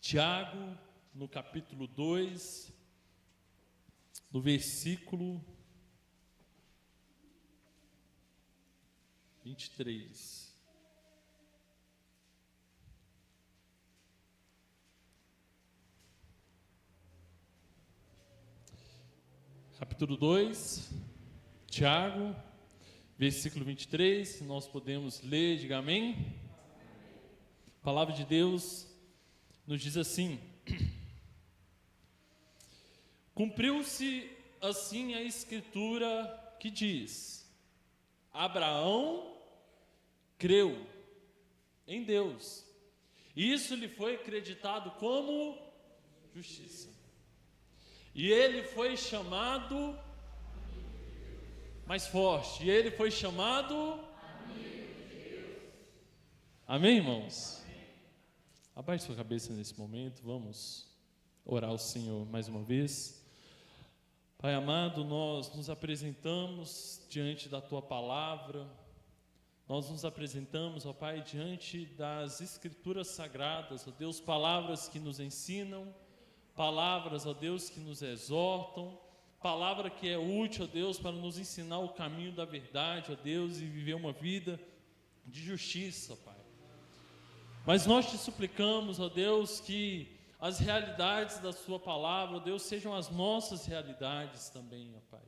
Tiago, no capítulo 2, no versículo 23. Capítulo 2, Tiago, versículo 23, nós podemos ler, diga amém. A palavra de Deus nos diz assim: cumpriu-se assim a escritura que diz: Abraão creu em Deus, e isso lhe foi acreditado como justiça, e ele foi chamado, mais forte, e ele foi chamado amigo de Deus. Amém, irmãos? Abaixe sua cabeça nesse momento, vamos orar ao Senhor mais uma vez. Pai amado, nós nos apresentamos diante da Tua palavra, nós nos apresentamos, ó Pai, diante das Escrituras Sagradas, ó Deus, palavras que nos ensinam, palavras, ó Deus, que nos exortam, palavra que é útil, ó Deus, para nos ensinar o caminho da verdade, ó Deus, e viver uma vida de justiça, Pai. Mas nós te suplicamos, ó Deus, que as realidades da sua palavra, ó Deus, sejam as nossas realidades também, ó Pai.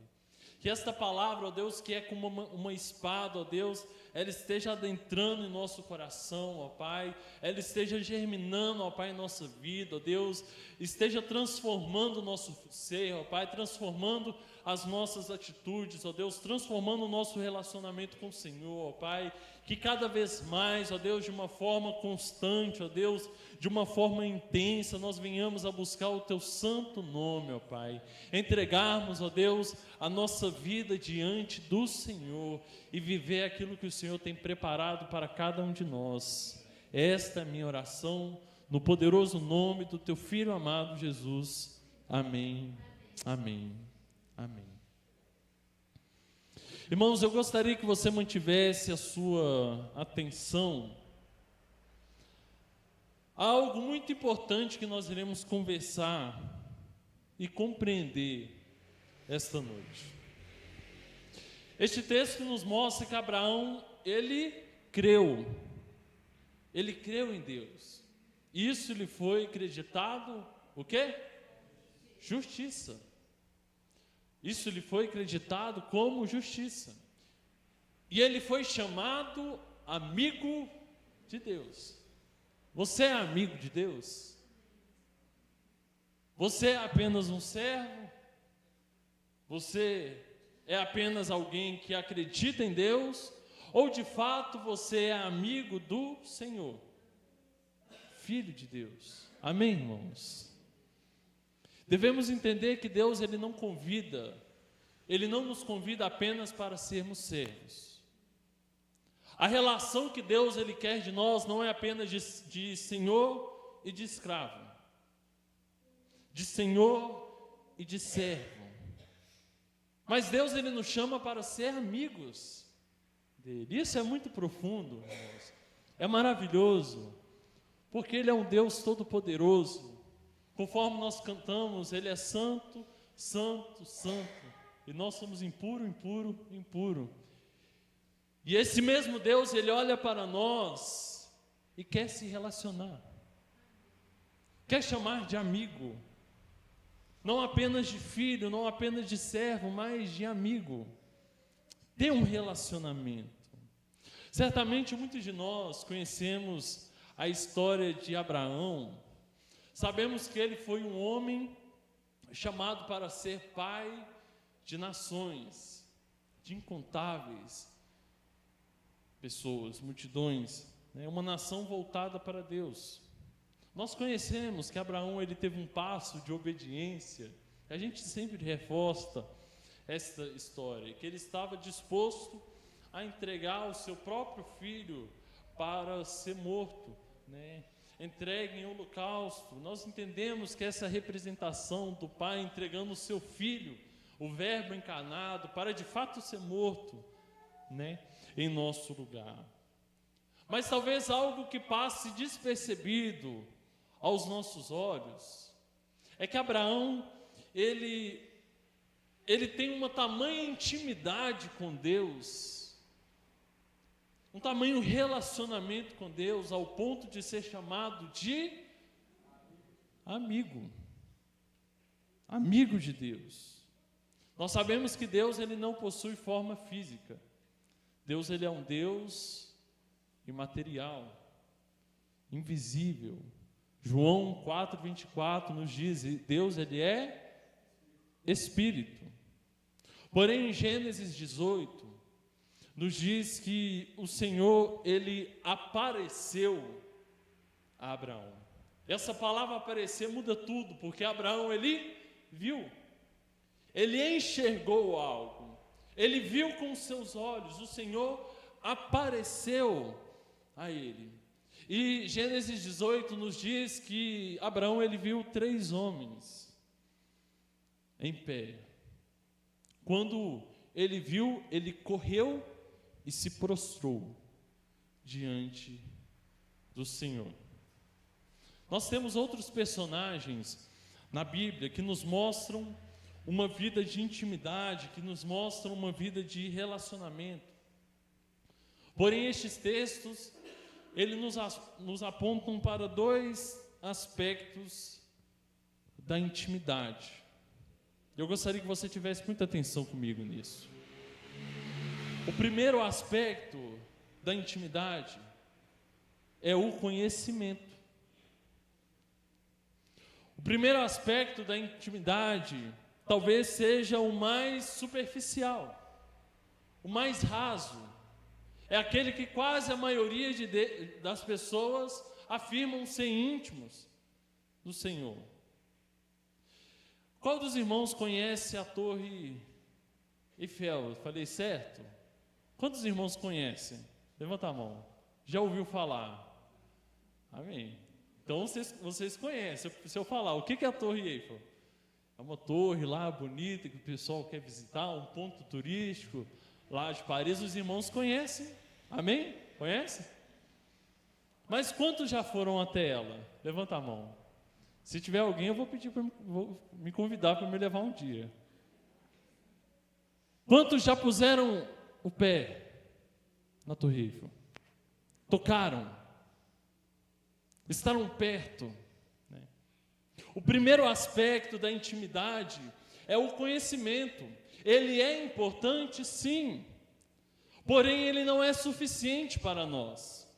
Que esta palavra, ó Deus, que é como uma espada, ó Deus, ela esteja adentrando em nosso coração, ó Pai, ela esteja germinando, ó Pai, em nossa vida, ó Deus, esteja transformando o nosso ser, ó Pai, transformando as nossas atitudes, ó Deus, transformando o nosso relacionamento com o Senhor, ó Pai, que cada vez mais, ó Deus, de uma forma constante, ó Deus, de uma forma intensa, nós venhamos a buscar o Teu santo nome, ó Pai, entregarmos, ó Deus, a nossa vida diante do Senhor e viver aquilo que o Senhor tem preparado para cada um de nós. Esta é a minha oração, no poderoso nome do Teu Filho amado Jesus. Amém, amém, amém. Irmãos, eu gostaria que você mantivesse a sua atenção a algo muito importante que nós iremos conversar e compreender esta noite. Este texto nos mostra que Abraão, ele creu em Deus. Isso lhe foi acreditado, o quê? Justiça. Isso lhe foi acreditado como justiça. E ele foi chamado amigo de Deus. Você é amigo de Deus? Você é apenas um servo? Você é apenas alguém que acredita em Deus? Ou de fato você é amigo do Senhor? Filho de Deus. Amém, irmãos? Devemos entender que Deus, Ele não nos convida apenas para sermos servos. A relação que Deus, Ele quer de nós não é apenas de senhor e de escravo, de senhor e de servo. Mas Deus, Ele nos chama para ser amigos dEle. Isso é muito profundo, irmãos. É maravilhoso, porque Ele é um Deus todo-poderoso. Conforme nós cantamos, Ele é santo, santo, santo, e nós somos impuro, impuro, impuro. E esse mesmo Deus, Ele olha para nós e quer se relacionar, quer chamar de amigo, não apenas de filho, não apenas de servo, mas de amigo. Ter um relacionamento. Certamente muitos de nós conhecemos a história de Abraão. Sabemos que ele foi um homem chamado para ser pai de nações, de incontáveis pessoas, multidões, né? Uma nação voltada para Deus. Nós conhecemos que Abraão, ele teve um passo de obediência. A gente sempre reforça esta história, que ele estava disposto a entregar o seu próprio filho para ser morto, né? Entregue em holocausto. Nós entendemos que essa representação do pai entregando o seu filho, o verbo encarnado, para de fato ser morto, né, em nosso lugar. Mas talvez algo que passe despercebido aos nossos olhos é que Abraão, ele tem uma tamanha intimidade com Deus, um tamanho relacionamento com Deus, ao ponto de ser chamado de amigo de Deus. Nós sabemos que Deus, ele não possui forma física. Deus, ele é um Deus imaterial, invisível. João 4:24 nos diz: Deus, ele é Espírito. Porém, em Gênesis 18, nos diz que o Senhor, ele apareceu a Abraão. Essa palavra aparecer muda tudo, porque Abraão, ele viu, ele enxergou algo, ele viu com os seus olhos, o Senhor apareceu a ele. E Gênesis 18 nos diz que Abraão, ele viu 3 homens em pé. Quando ele viu, ele correu e se prostrou diante do Senhor. Nós temos outros personagens na Bíblia que nos mostram uma vida de intimidade, que nos mostram uma vida de relacionamento. Porém, estes textos, eles nos apontam para 2 aspectos da intimidade. Eu gostaria que você tivesse muita atenção comigo nisso. O primeiro aspecto da intimidade é o conhecimento. O primeiro aspecto da intimidade talvez seja o mais superficial, o mais raso. É aquele que quase a maioria das pessoas afirmam ser íntimos do Senhor. Qual dos irmãos conhece a Torre Eiffel? Eu falei certo? Quantos irmãos conhecem? Levanta a mão. Já ouviu falar? Amém. Então vocês conhecem. Se eu falar, o que é a Torre Eiffel? É uma torre lá bonita que o pessoal quer visitar, um ponto turístico lá de Paris. Os irmãos conhecem. Amém? Conhece? Mas quantos já foram até ela? Levanta a mão. Se tiver alguém, eu vou pedir vou me convidar para me levar um dia. Quantos já puseram o pé na Torre Eiffel? Tocaram? Estaram perto? Né? O primeiro aspecto da intimidade é o conhecimento. Ele é importante, sim. Porém, ele não é suficiente para nós.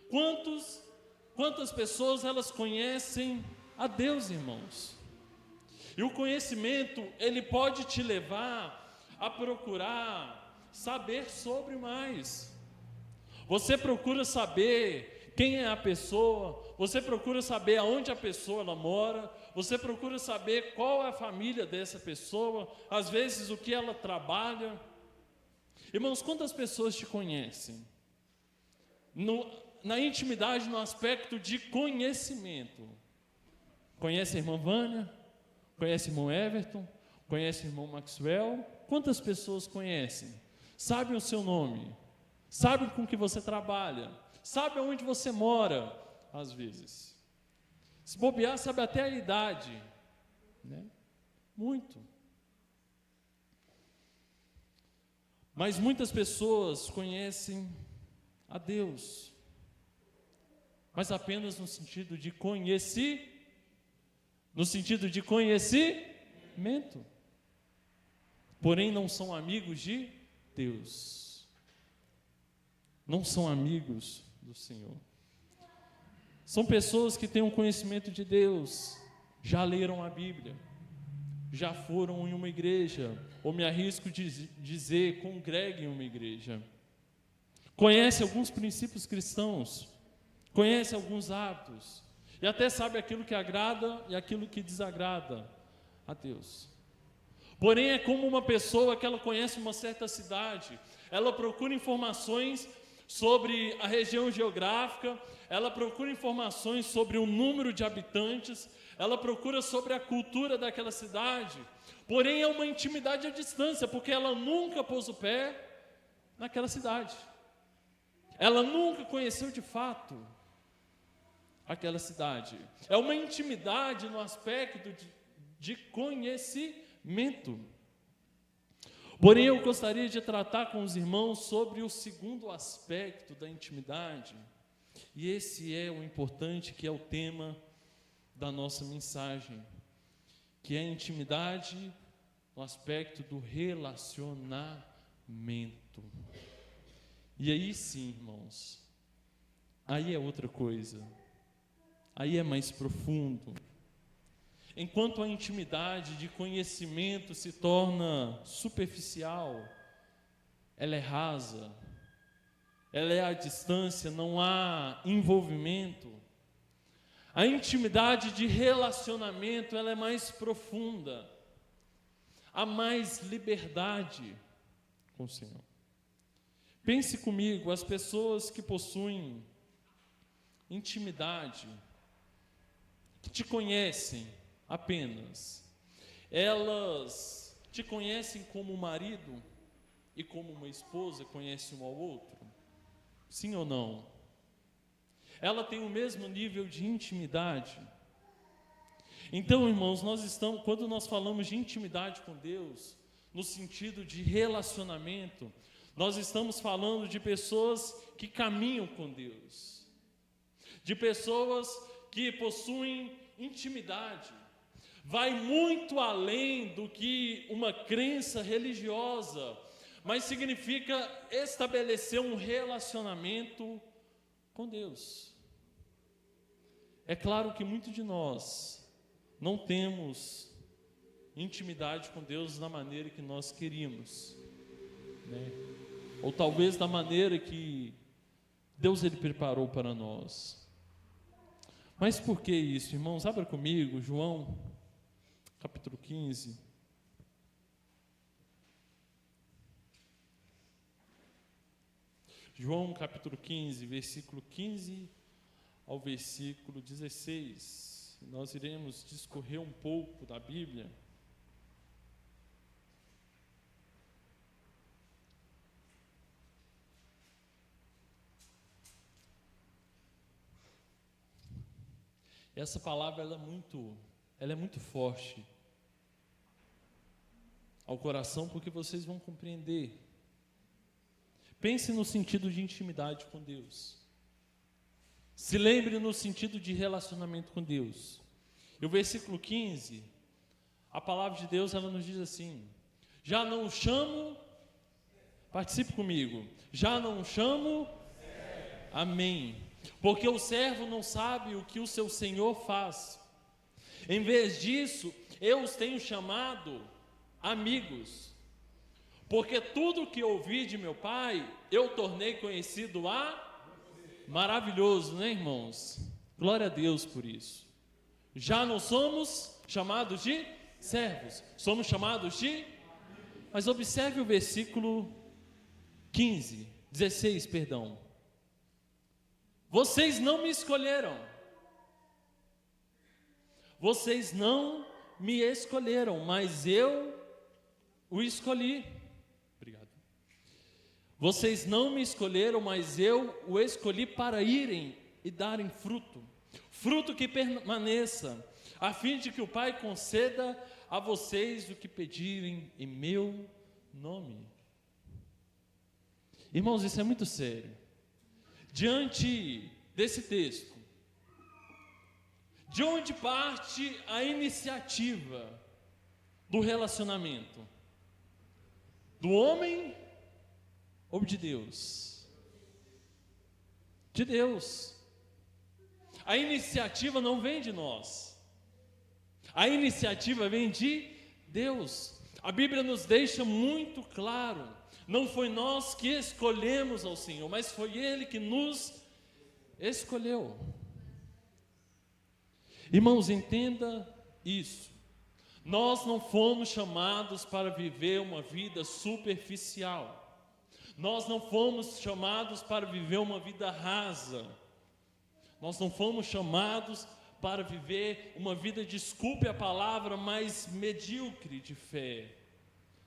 Quantas pessoas elas conhecem a Deus, irmãos? E o conhecimento, ele pode te levar a procurar saber sobre mais. Você procura saber quem é a pessoa, você procura saber aonde a pessoa ela mora, você procura saber qual é a família dessa pessoa, às vezes o que ela trabalha. Irmãos, quantas pessoas te conhecem? Na intimidade, no aspecto de conhecimento. Conhece a irmã Vânia? Conhece o irmão Everton? Conhece o irmão Maxwell? Quantas pessoas conhecem? Sabem o seu nome? Sabem com que você trabalha? Sabe onde você mora, às vezes. Se bobear, sabe até a idade. Né? Muito. Mas muitas pessoas conhecem a Deus, mas apenas no sentido de conhecimento. Porém, não são amigos de Deus. Não são amigos do Senhor. São pessoas que têm um conhecimento de Deus, já leram a Bíblia, já foram em uma igreja, ou me arrisco dizer, congreguem em uma igreja. Conhece alguns princípios cristãos, conhece alguns hábitos, e até sabe aquilo que agrada e aquilo que desagrada a Deus. Porém, é como uma pessoa que ela conhece uma certa cidade, ela procura informações sobre a região geográfica, ela procura informações sobre o número de habitantes, ela procura sobre a cultura daquela cidade, porém é uma intimidade à distância, porque ela nunca pôs o pé naquela cidade, ela nunca conheceu de fato aquela cidade. É uma intimidade no aspecto de conhecimento. Porém, eu gostaria de tratar com os irmãos sobre o segundo aspecto da intimidade, e esse é o importante, que é o tema da nossa mensagem, que é a intimidade no aspecto do relacionamento. E aí sim, irmãos, aí é outra coisa, aí é mais profundo. Enquanto a intimidade de conhecimento se torna superficial, ela é rasa, ela é à distância, não há envolvimento. A intimidade de relacionamento, ela é mais profunda, há mais liberdade com o Senhor. Pense comigo, as pessoas que possuem intimidade, que te conhecem apenas, elas te conhecem como marido e como uma esposa conhece um ao outro? Sim ou não? Ela tem o mesmo nível de intimidade? Então, irmãos, quando nós falamos de intimidade com Deus, no sentido de relacionamento, nós estamos falando de pessoas que caminham com Deus, de pessoas que possuem intimidade. Vai muito além do que uma crença religiosa, mas significa estabelecer um relacionamento com Deus. É claro que muitos de nós não temos intimidade com Deus da maneira que nós queríamos, né? Ou talvez da maneira que Deus ele preparou para nós. Mas por que isso, irmãos? Abra comigo, João, capítulo 15. João, capítulo 15, versículo 15 ao versículo 16. Nós iremos discorrer um pouco da Bíblia. Essa palavra ela é muito forte ao coração, porque vocês vão compreender. Pense no sentido de intimidade com Deus. Se lembre no sentido de relacionamento com Deus. E o versículo 15, a palavra de Deus ela nos diz assim: já não o chamo, participe comigo, já não o chamo, amém. Porque o servo não sabe o que o seu senhor faz. Em vez disso, eu os tenho chamado amigos. Porque tudo que ouvi de meu pai, eu tornei conhecido a... Maravilhoso, né, irmãos? Glória a Deus por isso. Já não somos chamados de servos, somos chamados de... Mas observe o versículo 16, perdão. Vocês não me escolheram. Vocês não me escolheram, mas eu o escolhi. Obrigado. Vocês não me escolheram, mas eu o escolhi para irem e darem fruto. Fruto que permaneça, a fim de que o Pai conceda a vocês o que pedirem em meu nome. Irmãos, isso é muito sério. Diante desse texto, de onde parte a iniciativa do relacionamento? Do homem ou de Deus? De Deus. A iniciativa não vem de nós, a iniciativa vem de Deus. A Bíblia nos deixa muito claro: não foi nós que escolhemos ao Senhor, mas foi Ele que nos escolheu. Irmãos, entenda isso. Nós não fomos chamados para viver uma vida superficial. Nós não fomos chamados para viver uma vida rasa. Nós não fomos chamados para viver uma vida, desculpe a palavra, mais medíocre de fé.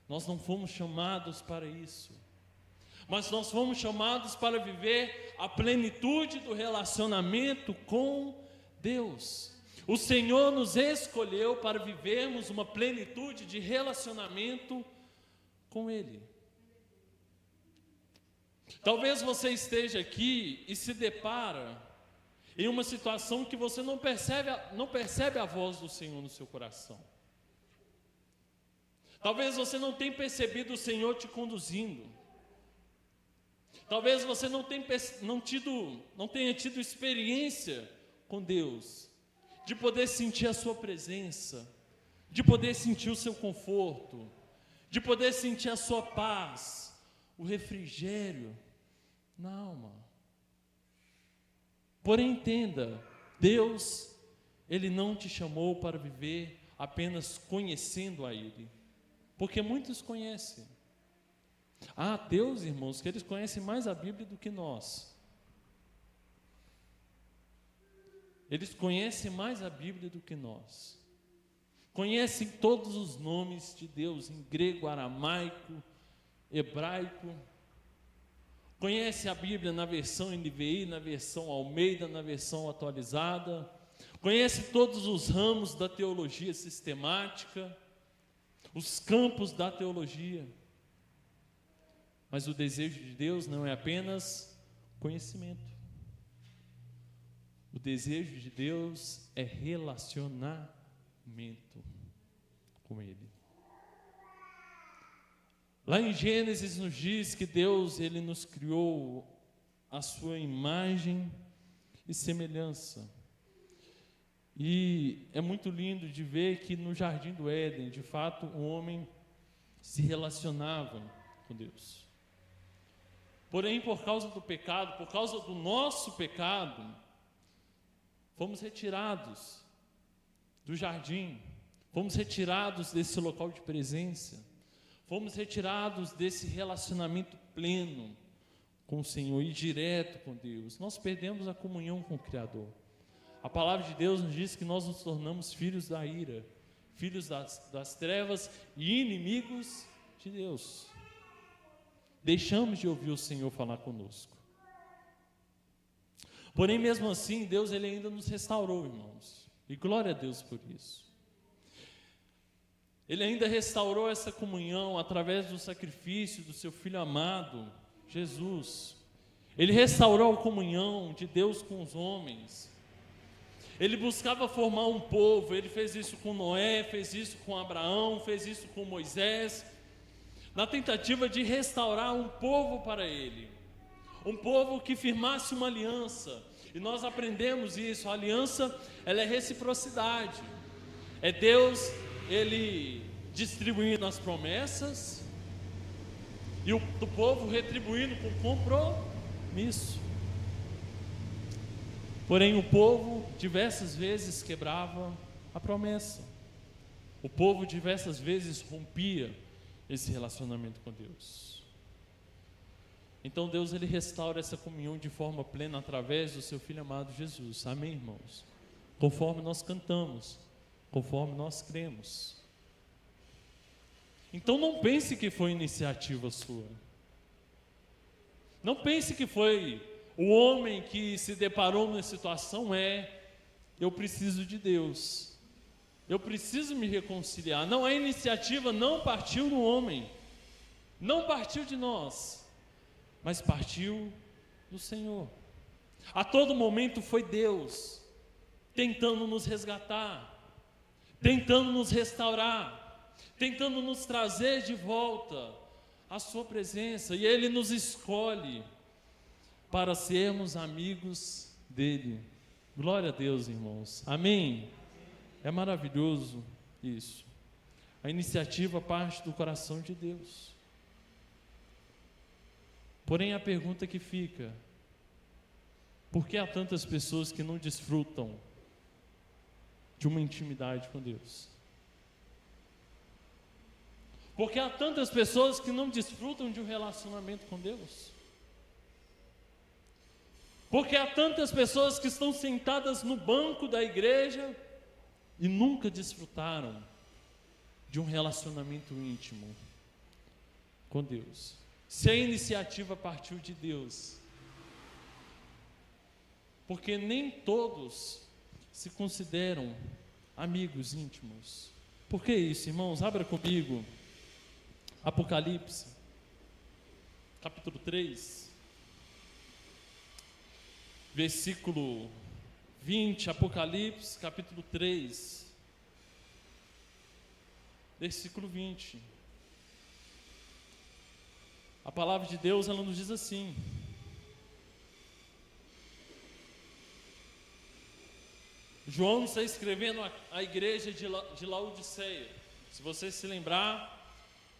Nós não fomos chamados para isso, mas nós fomos chamados para viver a plenitude do relacionamento com Deus. O Senhor nos escolheu para vivermos uma plenitude de relacionamento com Ele. Talvez você esteja aqui e se depara em uma situação que você não percebe a voz do Senhor no seu coração. Talvez você não tenha percebido o Senhor te conduzindo. Talvez você não tenha tido experiência com Deus, de poder sentir a sua presença, de poder sentir o seu conforto, de poder sentir a sua paz, o refrigério na alma. Porém, entenda, Deus, Ele não te chamou para viver apenas conhecendo a Ele, porque muitos conhecem. Há Deus, irmãos, que eles conhecem mais a Bíblia do que nós. Eles conhecem mais a Bíblia do que nós. Conhecem todos os nomes de Deus em grego, aramaico, hebraico. Conhece a Bíblia na versão NVI, na versão Almeida, na versão atualizada. Conhece todos os ramos da teologia sistemática, os campos da teologia. Mas o desejo de Deus não é apenas conhecimento. O desejo de Deus é relacionamento com Ele. Lá em Gênesis nos diz que Deus, Ele nos criou a sua imagem e semelhança. E é muito lindo de ver que no Jardim do Éden, de fato, o homem se relacionava com Deus. Porém, por causa do pecado, por causa do nosso pecado, fomos retirados do jardim, fomos retirados desse local de presença, fomos retirados desse relacionamento pleno com o Senhor e direto com Deus. Nós perdemos a comunhão com o Criador. A palavra de Deus nos diz que nós nos tornamos filhos da ira, filhos das trevas e inimigos de Deus. Deixamos de ouvir o Senhor falar conosco. Porém, mesmo assim, Deus, Ele ainda nos restaurou, irmãos. E glória a Deus por isso. Ele ainda restaurou essa comunhão através do sacrifício do seu Filho amado, Jesus. Ele restaurou a comunhão de Deus com os homens. Ele buscava formar um povo. Ele fez isso com Noé, fez isso com Abraão, fez isso com Moisés, na tentativa de restaurar um povo para Ele, um povo que firmasse uma aliança. E nós aprendemos isso. A aliança, ela é reciprocidade. É Deus, Ele distribuindo as promessas e o povo retribuindo com compromisso. Porém, o povo diversas vezes quebrava a promessa. O povo diversas vezes rompia esse relacionamento com Deus. Então Deus, Ele restaura essa comunhão de forma plena através do seu Filho amado Jesus. Amém, irmãos? Conforme nós cantamos, conforme nós cremos. Então não pense que foi iniciativa sua. Não pense que foi o homem que se deparou nessa situação. Eu preciso de Deus. Eu preciso me reconciliar. Não, a iniciativa não partiu do homem, não partiu de nós, mas partiu do Senhor. A todo momento foi Deus tentando nos resgatar, tentando nos restaurar, tentando nos trazer de volta à sua presença. E Ele nos escolhe para sermos amigos dEle. Glória a Deus, irmãos. Amém? É maravilhoso isso. A iniciativa parte do coração de Deus. Porém, a pergunta que fica: por que há tantas pessoas que não desfrutam de uma intimidade com Deus? Por que há tantas pessoas que não desfrutam de um relacionamento com Deus? Porque há tantas pessoas que estão sentadas no banco da igreja e nunca desfrutaram de um relacionamento íntimo com Deus. Se a iniciativa partiu de Deus, porque nem todos se consideram amigos íntimos. Por que isso, irmãos? Abra comigo Apocalipse, capítulo 3, versículo 20, Apocalipse, capítulo 3, versículo 20. A palavra de Deus, ela nos diz assim: João está escrevendo à igreja de Laodiceia. Se você se lembrar,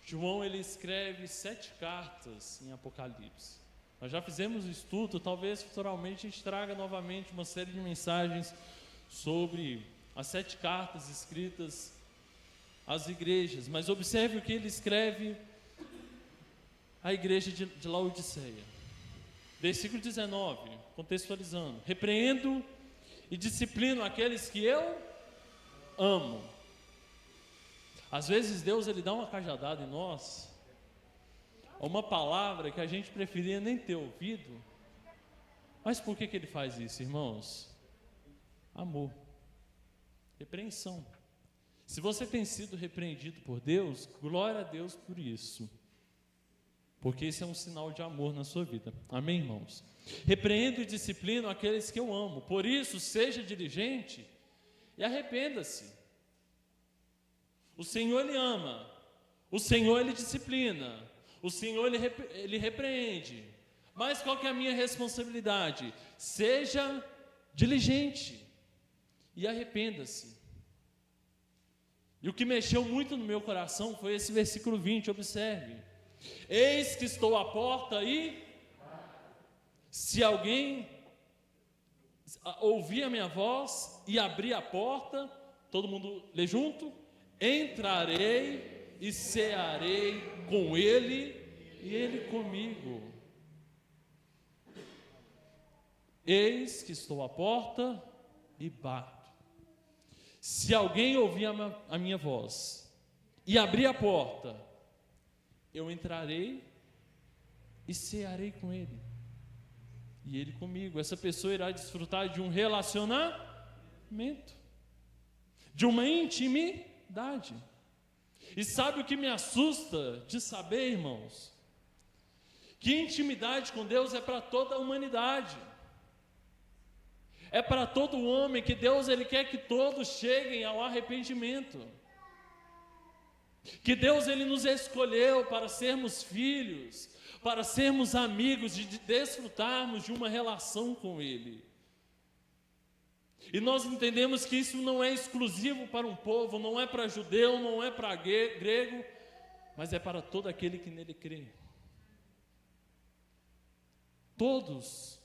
João ele escreve 7 cartas em Apocalipse. Nós já fizemos o estudo, talvez futuramente a gente traga novamente uma série de mensagens sobre as 7 cartas escritas às igrejas. Mas observe o que ele escreve à igreja de Laodiceia. Versículo 19, contextualizando: repreendo e disciplino aqueles que eu amo. Às vezes Deus ele dá uma cajadada em nós, uma palavra que a gente preferia nem ter ouvido. Mas por que ele faz isso, irmãos? Amor, repreensão. Se você tem sido repreendido por Deus, glória a Deus por isso, porque isso é um sinal de amor na sua vida. Amém, irmãos? Repreendo e disciplino aqueles que eu amo. Por isso, seja diligente e arrependa-se. O Senhor ele ama, o Senhor ele disciplina, o Senhor ele repreende. Mas qual que é a minha responsabilidade? Seja diligente e arrependa-se. E o que mexeu muito no meu coração foi esse versículo 20, observe: eis que estou à porta e se alguém ouvir a minha voz e abrir a porta, todo mundo lê junto: entrarei e cearei com ele e ele comigo. Eis que estou à porta e bato. Se alguém ouvir a minha voz e abrir a porta, eu entrarei e cearei com ele e ele comigo. Essa pessoa irá desfrutar de um relacionamento, de uma intimidade. E sabe o que me assusta de saber, irmãos? Que intimidade com Deus é para toda a humanidade, é para todo homem, que Deus ele quer que todos cheguem ao arrependimento, que Deus ele nos escolheu para sermos filhos, para sermos amigos, de desfrutarmos de uma relação com Ele. E nós entendemos que isso não é exclusivo para um povo, não é para judeu, não é para grego, mas é para todo aquele que nele crê. Todos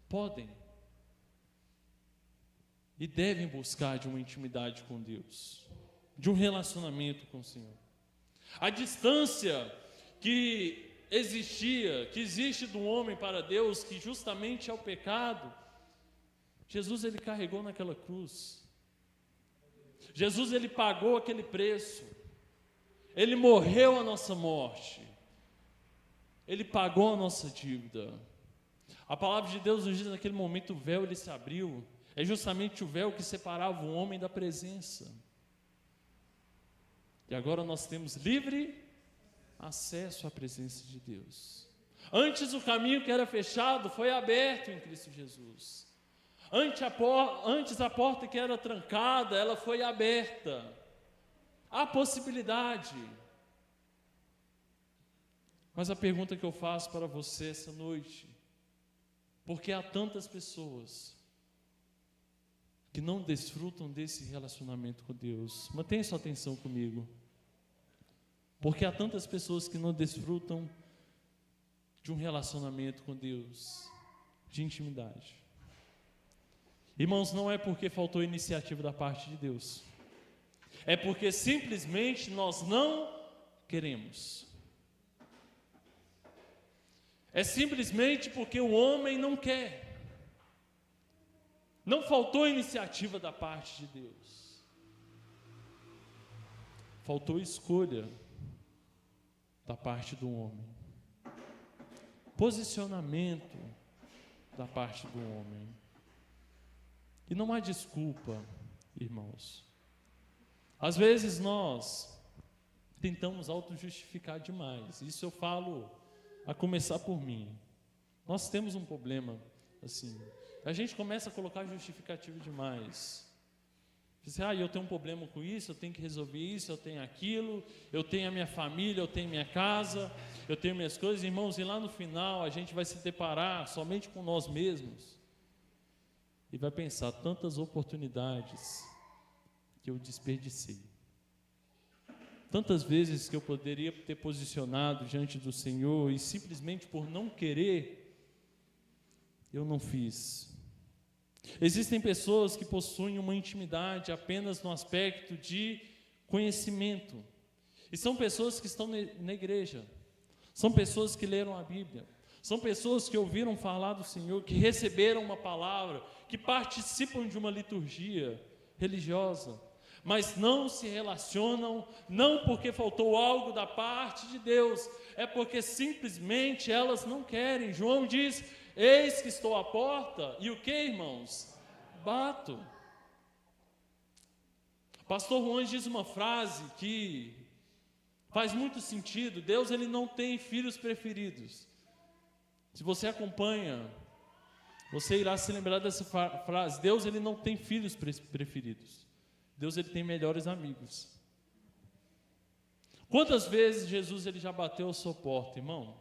podem e devem buscar de uma intimidade com Deus, de um relacionamento com o Senhor. A distância que existe do homem para Deus, que justamente é o pecado, Jesus ele carregou naquela cruz. Jesus ele pagou aquele preço. Ele morreu a nossa morte. Ele pagou a nossa dívida. A palavra de Deus nos diz que naquele momento o véu ele se abriu. É justamente o véu que separava o homem da presença. E agora nós temos livre acesso à presença de Deus. Antes o caminho que era fechado foi aberto em Cristo Jesus. Antes a porta que era trancada, ela foi aberta. Há possibilidade. Mas a pergunta que eu faço para você essa noite: por que há tantas pessoas que não desfrutam desse relacionamento com Deus? Mantenha sua atenção comigo. Porque há tantas pessoas que não desfrutam de um relacionamento com Deus, de intimidade. Irmãos, não é porque faltou iniciativa da parte de Deus, é porque simplesmente nós não queremos. É simplesmente porque o homem não quer. Não faltou iniciativa da parte de Deus, faltou escolha da parte do homem, posicionamento da parte do homem. E não há desculpa, irmãos. Às vezes nós tentamos auto-justificar demais. Isso eu falo a começar por mim. Nós temos um problema, assim. A gente começa a colocar justificativo demais. Eu tenho um problema com isso, eu tenho que resolver isso, eu tenho aquilo, eu tenho a minha família, eu tenho minha casa, eu tenho minhas coisas. Irmãos, e lá no final a gente vai se deparar somente com nós mesmos e vai pensar, tantas oportunidades que eu desperdicei. Tantas vezes que eu poderia ter posicionado diante do Senhor e simplesmente por não querer, eu não fiz. Existem pessoas que possuem uma intimidade apenas no aspecto de conhecimento. E são pessoas que estão na igreja. São pessoas que leram a Bíblia. São pessoas que ouviram falar do Senhor, que receberam uma palavra, que participam de uma liturgia religiosa, mas não se relacionam, não porque faltou algo da parte de Deus, é porque simplesmente elas não querem. João diz: eis que estou à porta, e o que, irmãos? Bato. Pastor Juan diz uma frase que faz muito sentido. Deus, ele não tem filhos preferidos. Se você acompanha, você irá se lembrar dessa frase. Deus, ele não tem filhos preferidos. Deus, ele tem melhores amigos. Quantas vezes Jesus, ele já bateu a sua porta, irmão?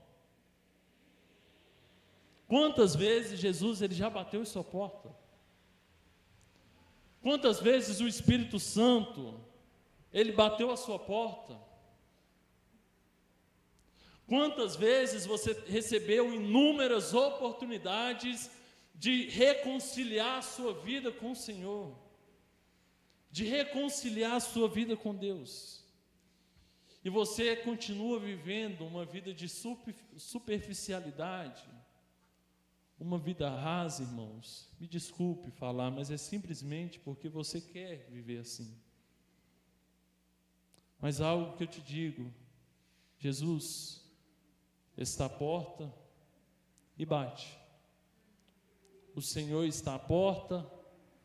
Quantas vezes Jesus, ele já bateu em sua porta? Quantas vezes o Espírito Santo, ele bateu a sua porta? Quantas vezes você recebeu inúmeras oportunidades de reconciliar a sua vida com o Senhor, de reconciliar a sua vida com Deus, e você continua vivendo uma vida de superficialidade, uma vida rasa, irmãos? Me desculpe falar, mas é simplesmente porque você quer viver assim. Mas algo que eu te digo: Jesus está à porta e bate. O Senhor está à porta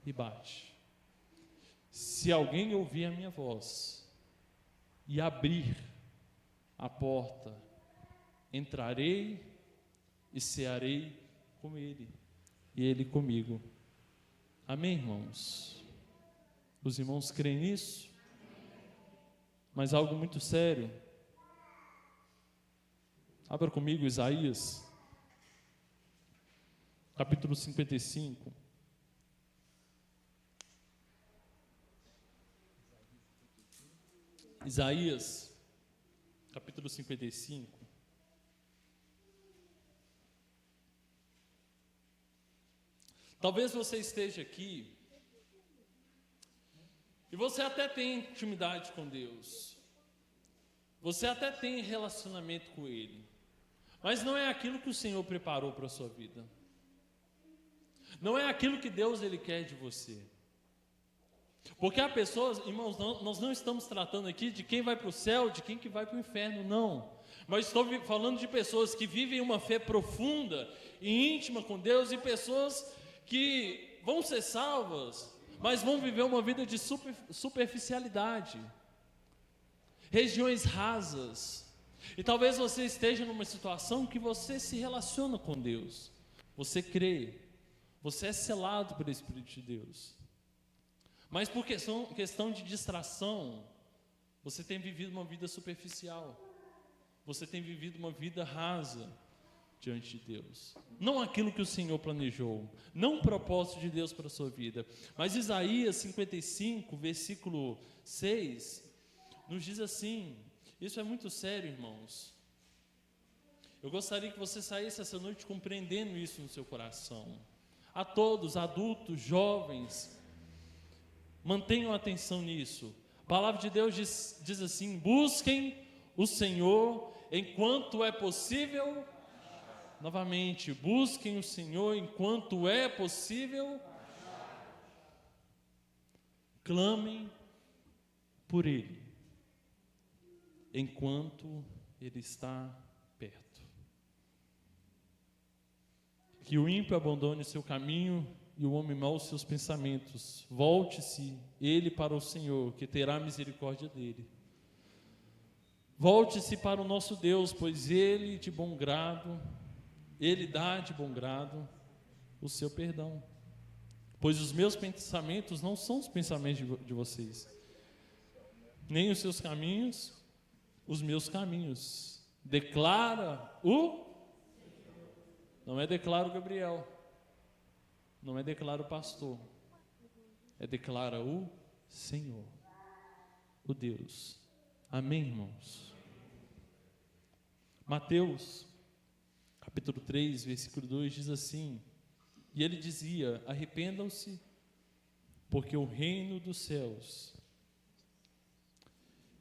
e bate. Se alguém ouvir a minha voz e abrir a porta, entrarei e cearei com ele e ele comigo. Amém, irmãos? Os irmãos creem nisso? Mas algo muito sério. Abra comigo Isaías, capítulo 55. Isaías, capítulo 55. Talvez você esteja aqui e você até tem intimidade com Deus, você até tem relacionamento com Ele, mas não é aquilo que o Senhor preparou para a sua vida, não é aquilo que Deus, ele quer de você. Porque há pessoas, irmãos, nós não estamos tratando aqui de quem vai para o céu, de quem que vai para o inferno, não. Mas estou falando de pessoas que vivem uma fé profunda e íntima com Deus, e pessoas que vão ser salvas, mas vão viver uma vida de superficialidade, regiões rasas. E talvez você esteja numa situação que você se relaciona com Deus, você crê, você é selado pelo Espírito de Deus, mas por questão de distração, você tem vivido uma vida superficial, você tem vivido uma vida rasa diante de Deus, não aquilo que o Senhor planejou, não o propósito de Deus para a sua vida. Mas Isaías 55, versículo 6, nos diz assim, isso é muito sério, irmãos. Eu gostaria que você saísse essa noite compreendendo isso no seu coração. A todos, adultos, jovens, mantenham atenção nisso. A palavra de Deus diz assim: busquem o Senhor enquanto é possível. Novamente, busquem o Senhor enquanto é possível. Clamem por Ele enquanto Ele está perto. Que o ímpio abandone seu caminho e o homem mau os seus pensamentos. Volte-se ele para o Senhor, que terá misericórdia dele. Volte-se para o nosso Deus, pois Ele de bom grado, Ele dá de bom grado o seu perdão. Pois os meus pensamentos não são os pensamentos de vocês, nem os seus caminhos, os meus caminhos. Declara o... Não é declara o Gabriel, não é declara o pastor, é declara o Senhor, o Deus. Amém, irmãos? Mateus, capítulo 3, versículo 2, diz assim: e ele dizia: arrependam-se, porque o reino dos céus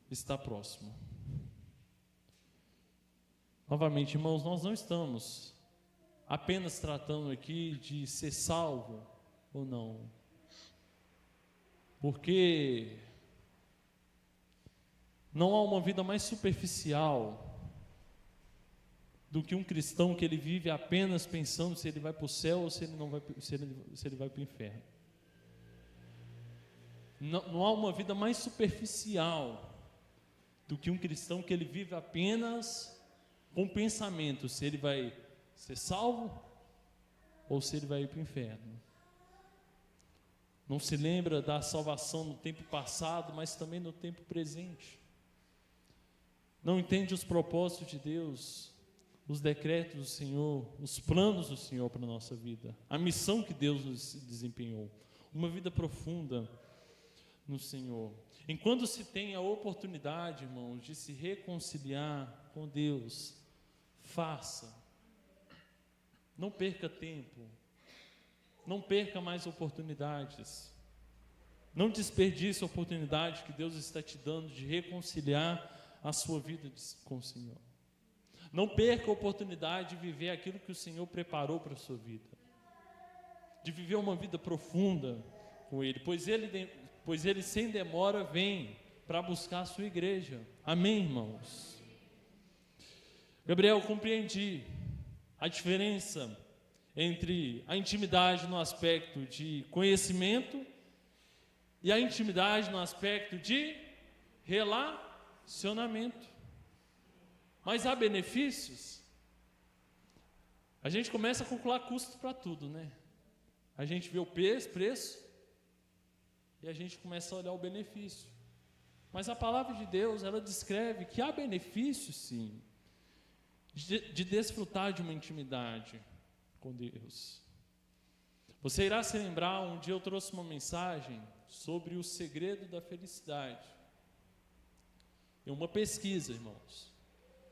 está próximo. Novamente, irmãos, nós não estamos apenas tratando aqui de ser salvo ou não, porque não há uma vida mais superficial do que um cristão que ele vive apenas pensando se ele vai para o céu ou se ele não vai, se ele vai para o inferno. Não há uma vida mais superficial do que um cristão que ele vive apenas com pensamento se ele vai ser salvo ou se ele vai ir para o inferno. Não se lembra da salvação no tempo passado, mas também no tempo presente. Não entende os propósitos de Deus, os decretos do Senhor, os planos do Senhor para a nossa vida, a missão que Deus nos desempenhou, uma vida profunda no Senhor. Enquanto se tem a oportunidade, irmãos, de se reconciliar com Deus, faça. Não perca tempo, não perca mais oportunidades, não desperdice a oportunidade que Deus está te dando de reconciliar a sua vida com o Senhor. Não perca a oportunidade de viver aquilo que o Senhor preparou para a sua vida, de viver uma vida profunda com Ele, pois Ele sem demora vem para buscar a sua igreja. Amém, irmãos? Gabriel, compreendi a diferença entre a intimidade no aspecto de conhecimento e a intimidade no aspecto de relacionamento. Mas há benefícios? A gente começa a calcular custo para tudo, né? A gente vê o preço e a gente começa a olhar o benefício. Mas a palavra de Deus, ela descreve que há benefícios, sim, de desfrutar de uma intimidade com Deus. Você irá se lembrar, um dia eu trouxe uma mensagem sobre o segredo da felicidade. É uma pesquisa, irmãos.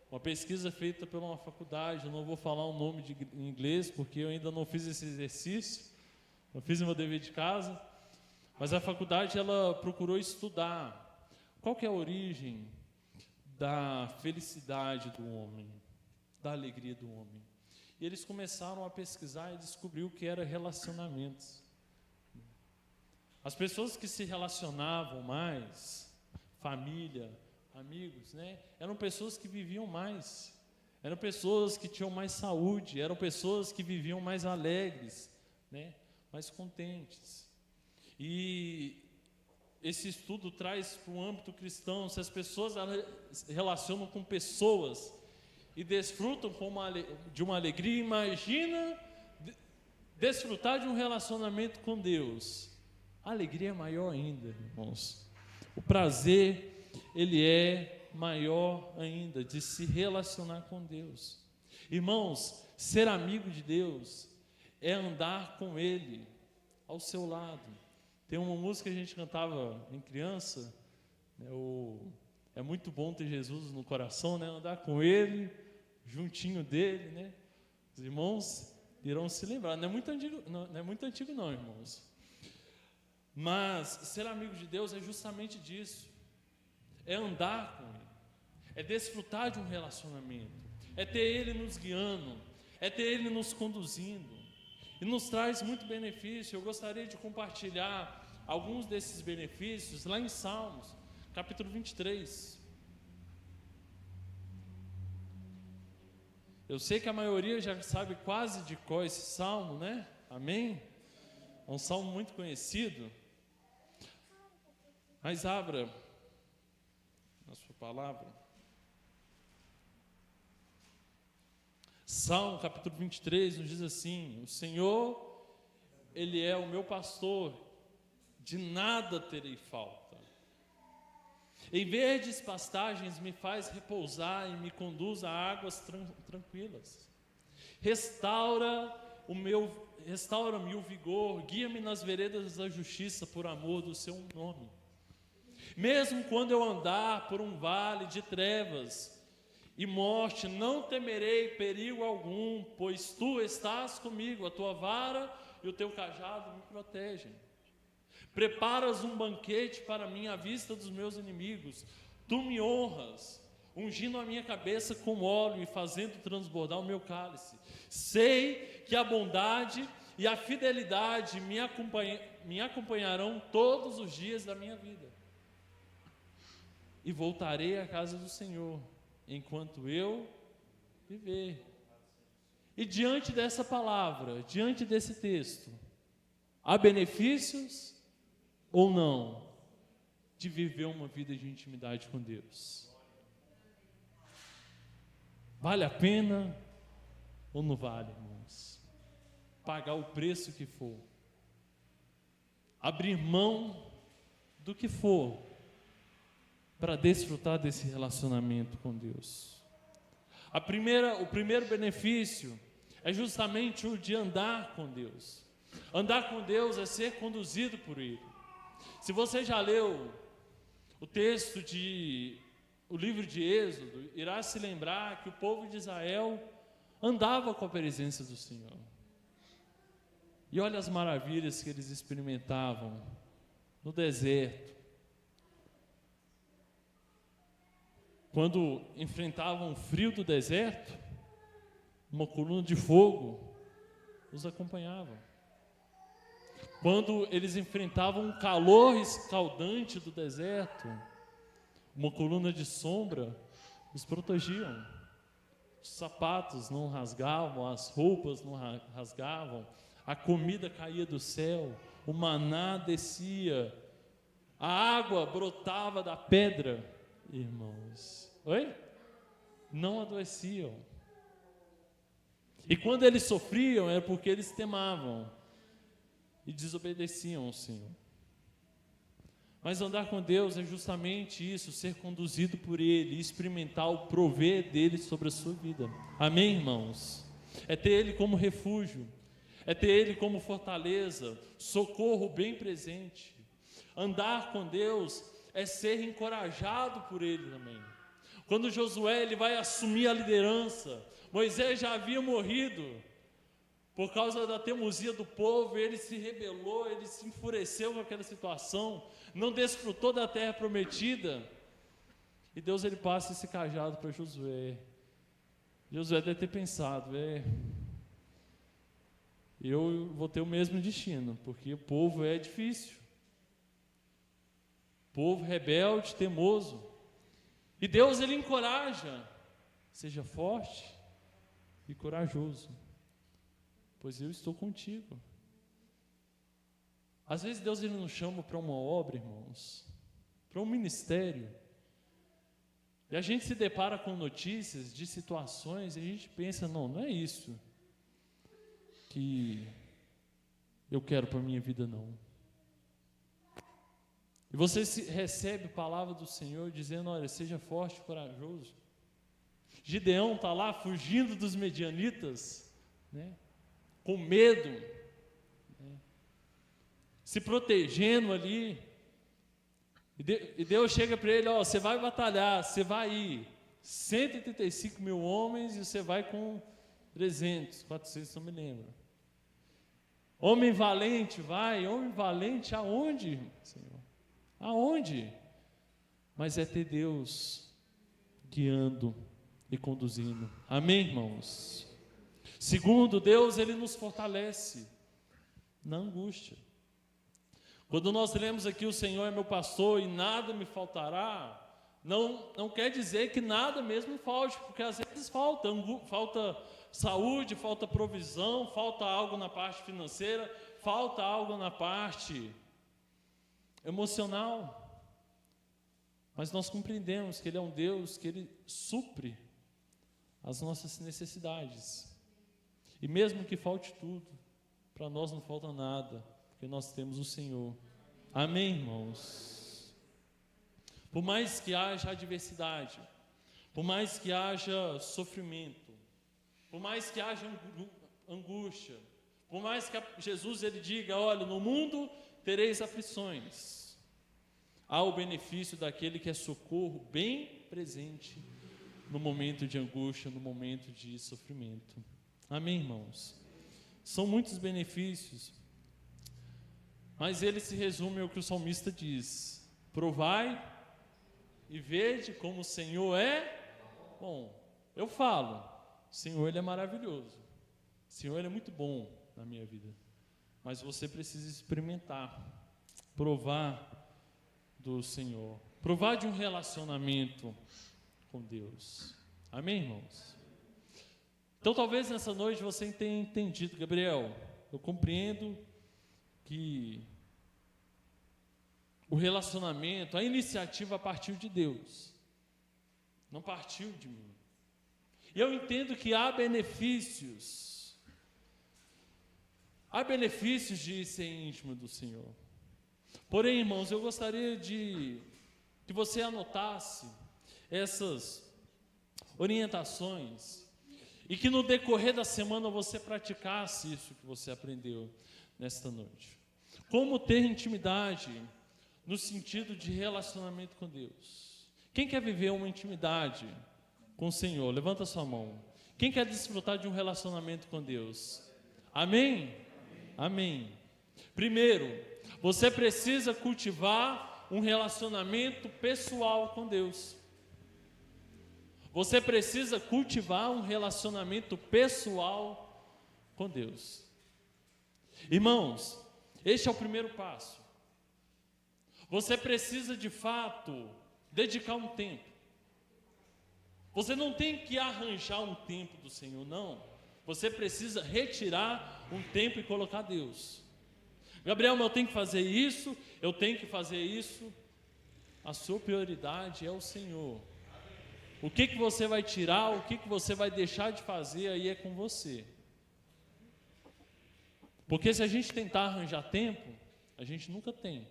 Uma pesquisa feita por uma faculdade, eu não vou falar o nome em inglês, porque eu ainda não fiz esse exercício, não fiz o meu dever de casa, mas a faculdade, ela procurou estudar qual que é a origem da felicidade do homem, da alegria do homem. E eles começaram a pesquisar e descobriu que era relacionamentos. As pessoas que se relacionavam mais, família, amigos, né? Eram pessoas que viviam mais, eram pessoas que tinham mais saúde, eram pessoas que viviam mais alegres, né? Mais contentes. E esse estudo traz para o âmbito cristão, se as pessoas se relacionam com pessoas e desfrutam de uma alegria, imagina desfrutar de um relacionamento com Deus. A alegria é maior ainda, irmãos. O prazer, ele é maior ainda de se relacionar com Deus. Irmãos, ser amigo de Deus é andar com Ele ao seu lado. Tem uma música que a gente cantava em criança, né, é muito bom ter Jesus no coração, né, andar com Ele, juntinho dele, né? Os irmãos irão se lembrar. Não é muito antigo não, irmãos. Mas ser amigo de Deus é justamente disso. É andar com Ele, é desfrutar de um relacionamento, é ter Ele nos guiando, é ter Ele nos conduzindo, e nos traz muito benefício. Eu gostaria de compartilhar alguns desses benefícios lá em Salmos, capítulo 23. Eu sei que a maioria já sabe quase de cor esse salmo, né? Amém? é um salmo muito conhecido, mas abra a sua palavra. Salmo capítulo 23 nos diz assim: o Senhor, Ele é o meu pastor, de nada terei falta. Em verdes pastagens me faz repousar e me conduz a águas tranquilas. Restaura-me o vigor, guia-me nas veredas da justiça por amor do seu nome. Mesmo quando eu andar por um vale de trevas e morte, não temerei perigo algum, pois tu estás comigo, a tua vara e o teu cajado me protegem. Preparas um banquete para mim à vista dos meus inimigos. Tu me honras, ungindo a minha cabeça com óleo e fazendo transbordar o meu cálice. Sei que a bondade e a fidelidade me acompanharão todos os dias da minha vida. E voltarei à casa do Senhor, enquanto eu viver. E diante dessa palavra, diante desse texto, há benefícios ou não de viver uma vida de intimidade com Deus? Vale a pena ou não vale, irmãos? Pagar o preço que for, abrir mão do que for, para desfrutar desse relacionamento com Deus. O primeiro benefício é justamente o de andar com Deus. Andar com Deus é ser conduzido por Ele. Se você já leu o texto o livro de Êxodo, irá se lembrar que o povo de Israel andava com a presença do Senhor. E olha as maravilhas que eles experimentavam no deserto. Quando enfrentavam o frio do deserto, uma coluna de fogo os acompanhava. Quando eles enfrentavam o calor escaldante do deserto, uma coluna de sombra os protegiam. Os sapatos não rasgavam, as roupas não rasgavam, a comida caía do céu, o maná descia, a água brotava da pedra, irmãos. Oi? Não adoeciam. E quando eles sofriam, era porque eles temavam e desobedeciam ao Senhor. Mas andar com Deus é justamente isso, ser conduzido por Ele, experimentar o prover dEle sobre a sua vida. Amém, irmãos? É ter Ele como refúgio, é ter Ele como fortaleza, socorro bem presente. Andar com Deus é ser encorajado por Ele também. Quando Josué ele vai assumir a liderança, Moisés já havia morrido. Por causa da teimosia do povo, ele se rebelou, ele se enfureceu com aquela situação, não desfrutou da terra prometida. E Deus ele passa esse cajado para Josué. Josué deve ter pensado, eu vou ter o mesmo destino, porque o povo é difícil. Povo rebelde, teimoso. E Deus ele encoraja, seja forte e corajoso, pois eu estou contigo. Às vezes Deus ele nos chama para uma obra, irmãos, para um ministério, e a gente se depara com notícias de situações e a gente pensa, não é isso que eu quero para a minha vida, não. E você recebe a palavra do Senhor dizendo, olha, seja forte e corajoso. Gideão está lá fugindo dos medianitas, né? Com medo, né? Se protegendo ali. E Deus chega para ele, você vai batalhar, você vai ir. 135 mil homens e você vai com 300, 400, não me lembro. Homem valente vai, homem valente aonde, Senhor? Aonde? Mas é ter Deus guiando e conduzindo. Amém, irmãos? Segundo, Deus ele nos fortalece na angústia. Quando nós lemos aqui o Senhor é meu pastor e nada me faltará, não quer dizer que nada mesmo falte, porque às vezes falta saúde, falta provisão, falta algo na parte financeira, falta algo na parte emocional. Mas nós compreendemos que Ele é um Deus que Ele supre as nossas necessidades. E mesmo que falte tudo, para nós não falta nada, porque nós temos o Senhor. Amém, irmãos? Por mais que haja adversidade, por mais que haja sofrimento, por mais que haja angústia, por mais que Jesus ele diga, olha, no mundo tereis aflições, há o benefício daquele que é socorro bem presente no momento de angústia, no momento de sofrimento. Amém, irmãos? São muitos benefícios, mas ele se resume ao que o salmista diz: provai e vede como o Senhor é bom. Eu falo, o Senhor ele é maravilhoso, o Senhor ele é muito bom na minha vida, mas você precisa experimentar, provar do Senhor, provar de um relacionamento com Deus. Amém, irmãos? Então talvez nessa noite você tenha entendido, Gabriel, eu compreendo que o relacionamento, a iniciativa partiu de Deus, não partiu de mim. E eu entendo que há benefícios de ser íntimo do Senhor. Porém, irmãos, eu gostaria de que você anotasse essas orientações e que no decorrer da semana você praticasse isso que você aprendeu nesta noite. Como ter intimidade no sentido de relacionamento com Deus. Quem quer viver uma intimidade com o Senhor? Levanta sua mão. Quem quer desfrutar de um relacionamento com Deus? Amém? Amém. Primeiro, você precisa cultivar um relacionamento pessoal com Deus. Você precisa cultivar um relacionamento pessoal com Deus. Irmãos, este é o primeiro passo. Você precisa de fato dedicar um tempo. Você não tem que arranjar um tempo do Senhor, não. Você precisa retirar um tempo e colocar Deus. Gabriel, mas eu tenho que fazer isso, eu tenho que fazer isso. A sua prioridade é o Senhor. O que você vai tirar, o que você vai deixar de fazer, aí é com você. Porque se a gente tentar arranjar tempo, a gente nunca tem.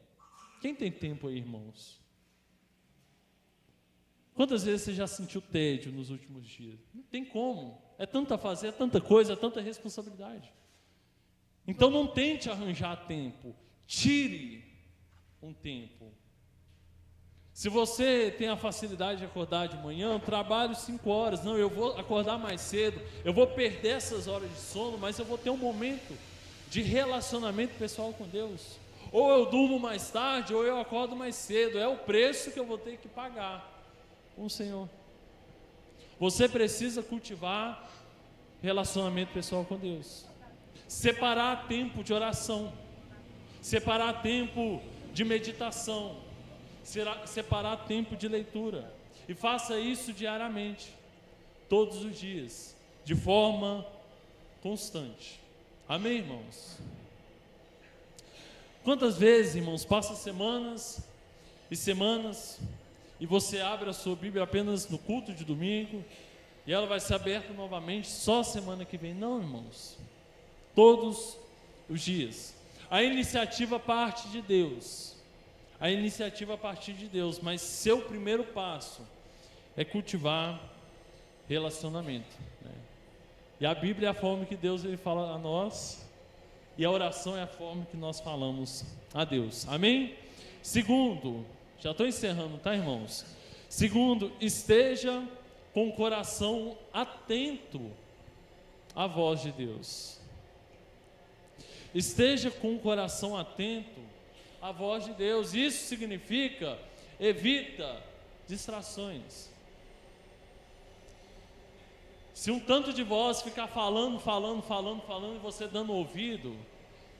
Quem tem tempo aí, irmãos? Quantas vezes você já sentiu tédio nos últimos dias? Não tem como. É tanto a fazer, é tanta coisa, é tanta responsabilidade. Então não tente arranjar tempo. Tire um tempo. Se você tem a facilidade de acordar de manhã, eu trabalho 5 horas. Não, eu vou acordar mais cedo. Eu vou perder essas horas de sono, mas eu vou ter um momento de relacionamento pessoal com Deus. Ou eu durmo mais tarde, ou eu acordo mais cedo. É o preço que eu vou ter que pagar com o Senhor. Você precisa cultivar relacionamento pessoal com Deus. Separar tempo de oração. Separar tempo de meditação. Separar tempo de leitura. E faça isso diariamente. Todos os dias. De forma constante. Amém, irmãos? Quantas vezes, irmãos, passa semanas e semanas e você abre a sua Bíblia apenas no culto de domingo e ela vai ser aberta novamente só semana que vem? Não, irmãos. Todos os dias. A iniciativa parte de Deus. A iniciativa parte de Deus, mas seu primeiro passo é cultivar relacionamento, né? E a Bíblia é a forma que Deus ele fala a nós, e a oração é a forma que nós falamos a Deus. Amém? Segundo, já estou encerrando, tá, irmãos? Segundo, esteja com o coração atento à voz de Deus. Esteja com o coração atento à voz de Deus. Isso significa evita distrações. Se um tanto de voz ficar falando e você dando ouvido,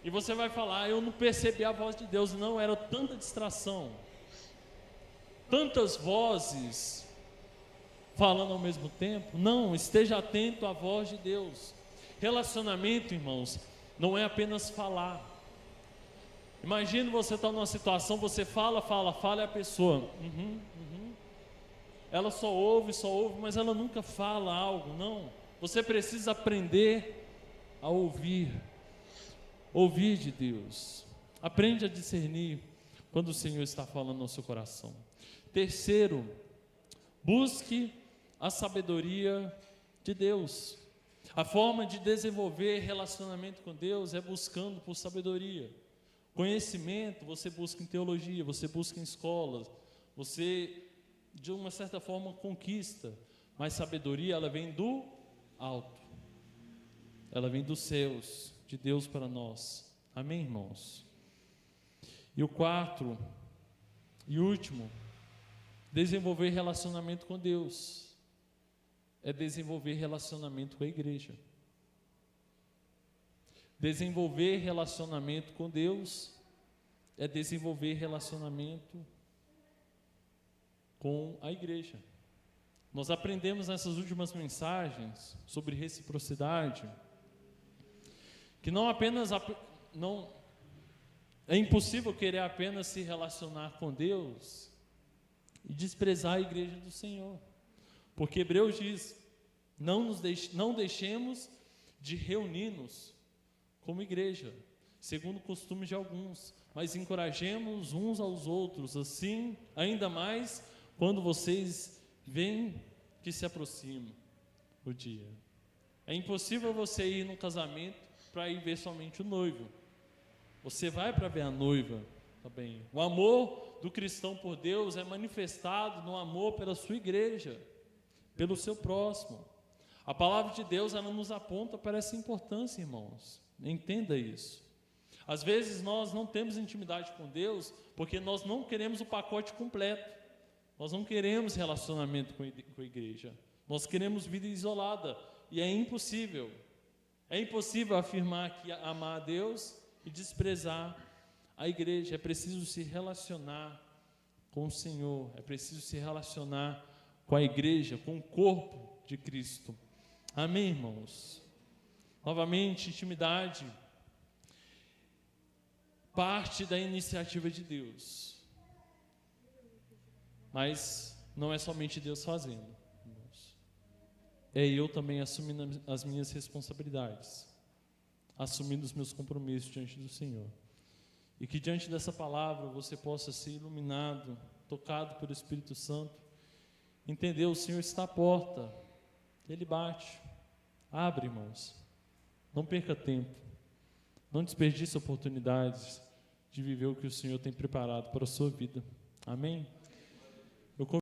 e você vai falar, eu não percebi a voz de Deus. Não, era tanta distração, tantas vozes falando ao mesmo tempo. Não, esteja atento à voz de Deus. Relacionamento, irmãos, não é apenas falar. Imagina você estar numa situação, você fala e a pessoa, ela só ouve, mas ela nunca fala algo, não. Você precisa aprender a ouvir de Deus. Aprende a discernir quando o Senhor está falando no seu coração. Terceiro, busque a sabedoria de Deus. A forma de desenvolver relacionamento com Deus é buscando por sabedoria. Conhecimento você busca em teologia, você busca em escolas, você de uma certa forma conquista, mas sabedoria ela vem do alto, ela vem dos céus, de Deus para nós. Amém, irmãos? E o quarto e último, desenvolver relacionamento com Deus é desenvolver relacionamento com a igreja. Desenvolver relacionamento com Deus é desenvolver relacionamento com a igreja. Nós aprendemos nessas últimas mensagens sobre reciprocidade que é impossível querer apenas se relacionar com Deus e desprezar a igreja do Senhor, porque Hebreus diz: não deixemos de reunir-nos como igreja, segundo o costume de alguns, mas encorajemos uns aos outros, assim, ainda mais quando vocês veem que se aproxima o dia. É impossível você ir num casamento para ir ver somente o noivo. Você vai para ver a noiva também. O amor do cristão por Deus é manifestado no amor pela sua igreja, pelo seu próximo. A palavra de Deus, ela nos aponta para essa importância, irmãos. Entenda isso. Às vezes nós não temos intimidade com Deus porque nós não queremos o pacote completo. Nós não queremos relacionamento com a igreja. Nós queremos vida isolada. E é impossível. É impossível afirmar que amar a Deus e desprezar a igreja. É preciso se relacionar com o Senhor. É preciso se relacionar com a igreja, com o corpo de Cristo. Amém, irmãos? Novamente, intimidade parte da iniciativa de Deus, mas não é somente Deus fazendo, irmãos. É eu também assumindo as minhas responsabilidades, assumindo os meus compromissos diante do Senhor, e que diante dessa palavra você possa ser iluminado, tocado pelo Espírito Santo, entender: o Senhor está à porta, Ele bate. Abre, irmãos. Não perca tempo. Não desperdice oportunidades de viver o que o Senhor tem preparado para a sua vida. Amém?